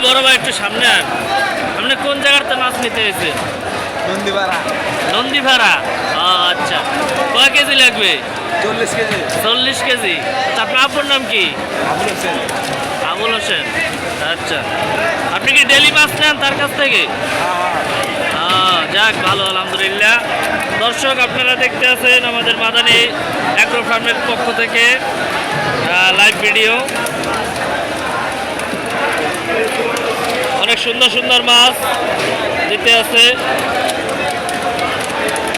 বড় ভাই একটু সামনে আন। আপনি কোন জায়গাতে মাছ নিতে এসেছেন? নন্দীপাড়া। নন্দীপাড়া। আচ্ছা, কয় কেজি লাগবে? 40 কেজি। 40 কেজি। আচ্ছা, আপনার আপুর নাম কি? আবুল হোসেন। আবুল হোসেন। আচ্ছা, আপনি কি ডেলি মাছ নেন তার কাছ থেকে? যাক, ভালো, আলহামদুলিল্লাহ। দর্শক, আপনারা দেখতে আছেন আমাদের মাদানী অ্যাগ্রো ফার্মের পক্ষ থেকে লাইভ ভিডিও। অনেক সুন্দর সুন্দর মাছ দিতে আছে।